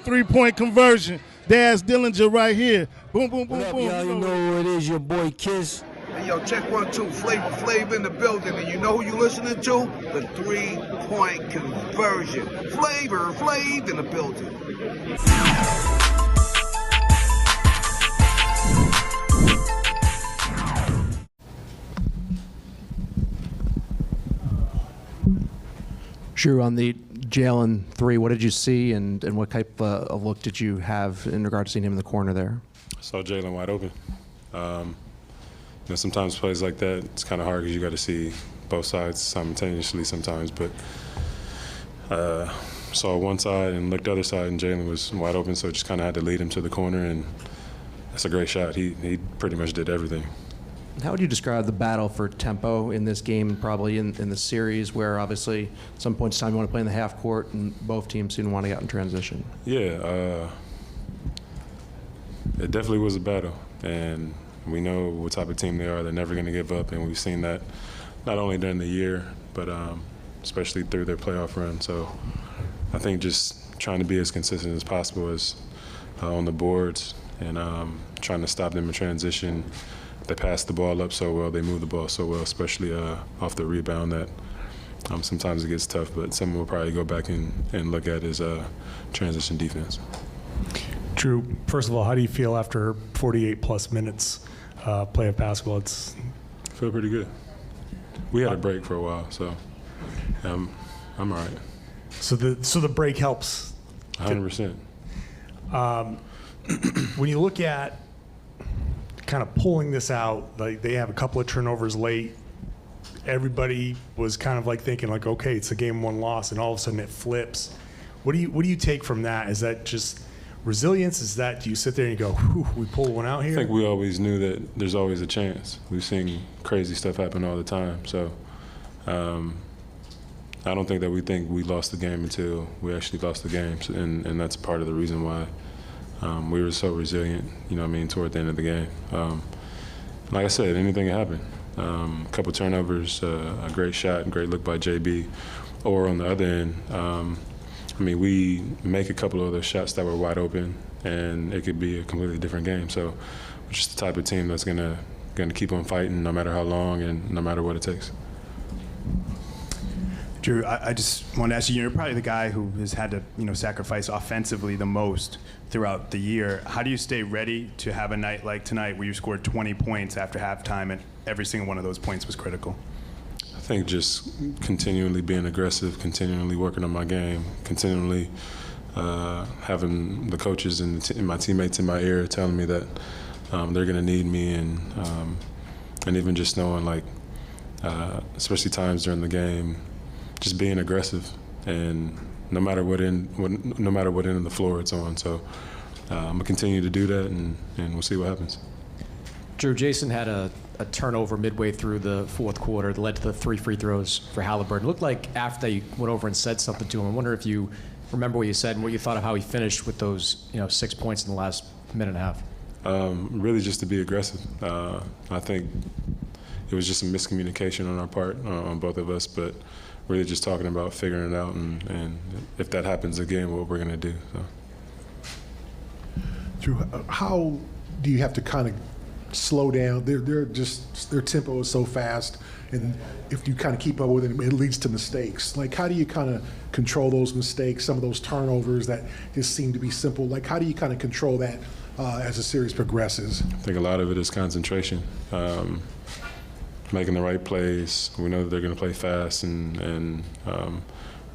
three-point conversion. Daz Dillinger right here. Boom, boom, boom, What up, boom. y'all? You know who it is, your boy Kiss. Hey, yo, check 1, 2, Flav in the building, and you know who you listening to? The three-point conversion. Flav in the building. Jrue, on the Jalen three, what did you see, and what type of look did you have in regard to seeing him in the corner there? I saw Jalen wide open. Sometimes plays like that, it's kind of hard because you got to see both sides simultaneously sometimes. But saw one side and looked the other side, and Jalen was wide open, so just kind of had to lead him to the corner, and that's a great shot. He pretty much did everything. How would you describe the battle for tempo in this game and probably in the series where obviously at some point in time you want to play in the half court and both teams seem to want to get out in transition? Yeah, it definitely was a battle, and we know what type of team they are. They're never going to give up, and we've seen that not only during the year, but especially through their playoff run. So I think just trying to be as consistent as possible as on the boards and trying to stop them in transition. They pass the ball up so well, they move the ball so well, especially off the rebound that sometimes it gets tough, but something we'll probably go back and look at is transition defense. Jrue, first of all, how do you feel after 48-plus minutes play of basketball? I feel pretty good. We had a break for a while, so I'm all right. So the break helps? 100%. When you look at kind of pulling this out, like they have a couple of turnovers late, everybody was kind of like thinking like, okay, it's a game one loss, and all of a sudden it flips. What do you take from that? Is that just resilience? Is that, do you sit there and you go, whew, we pull one out here? I think we always knew that there's always a chance. We've seen crazy stuff happen all the time. So I don't think that we think we lost the game until we actually lost the game. And that's part of the reason why we were so resilient, toward the end of the game. Like I said, anything can happen. A couple turnovers, a great shot, great look by JB. Or on the other end, we make a couple of those shots that were wide open, and it could be a completely different game. So we're just the type of team that's gonna keep on fighting no matter how long and no matter what it takes. Jrue, I just want to ask you, you're probably the guy who has had to, sacrifice offensively the most throughout the year. How do you stay ready to have a night like tonight where you scored 20 points after halftime and every single one of those points was critical? I think just continually being aggressive, continually working on my game, continually having the coaches and my teammates in my ear telling me that they're going to need me, and even just knowing, especially times during the game, just being aggressive, and no matter what end of the floor it's on. So I'm gonna continue to do that, and we'll see what happens. Jrue, Jason had a turnover midway through the fourth quarter that led to the 3 free throws for Halliburton. It looked like after they went over and said something to him, I wonder if you remember what you said and what you thought of how he finished with those 6 points in the last minute and a half. Really just to be aggressive. I think it was just a miscommunication on our part, on both of us, but really just talking about figuring it out, and if that happens again, what we're going to do. So. Jrue, how do you have to kind of slow down? Their tempo is so fast, and if you kind of keep up with it, it leads to mistakes. How do you kind of control those mistakes, some of those turnovers that just seem to be simple? How do you kind of control that as the series progresses? I think a lot of it is concentration. Making the right plays. We know that they're going to play fast, and they're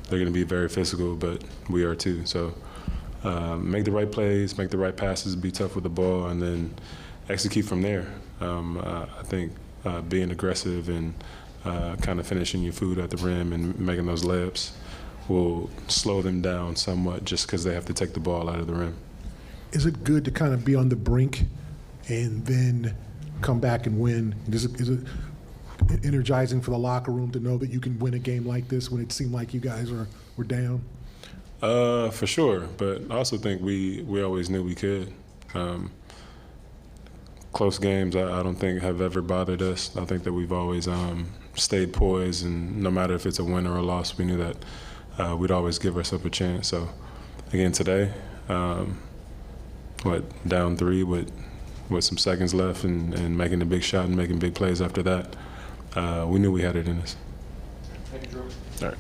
going to be very physical, but we are too. So make the right plays, make the right passes, be tough with the ball, and then execute from there. I think being aggressive and kind of finishing your food at the rim and making those layups will slow them down somewhat just because they have to take the ball out of the rim. Is it good to kind of be on the brink and then come back and win? Is it energizing for the locker room to know that you can win a game like this when it seemed like you guys were down? For sure, but I also think we always knew we could. Close games, I don't think have ever bothered us. I think that we've always stayed poised, and no matter if it's a win or a loss, we knew that we'd always give ourselves a chance. So again, today, down 3 with some seconds left and making a big shot and making big plays after that, we knew we had it in us. Thank you, Jrue. All right.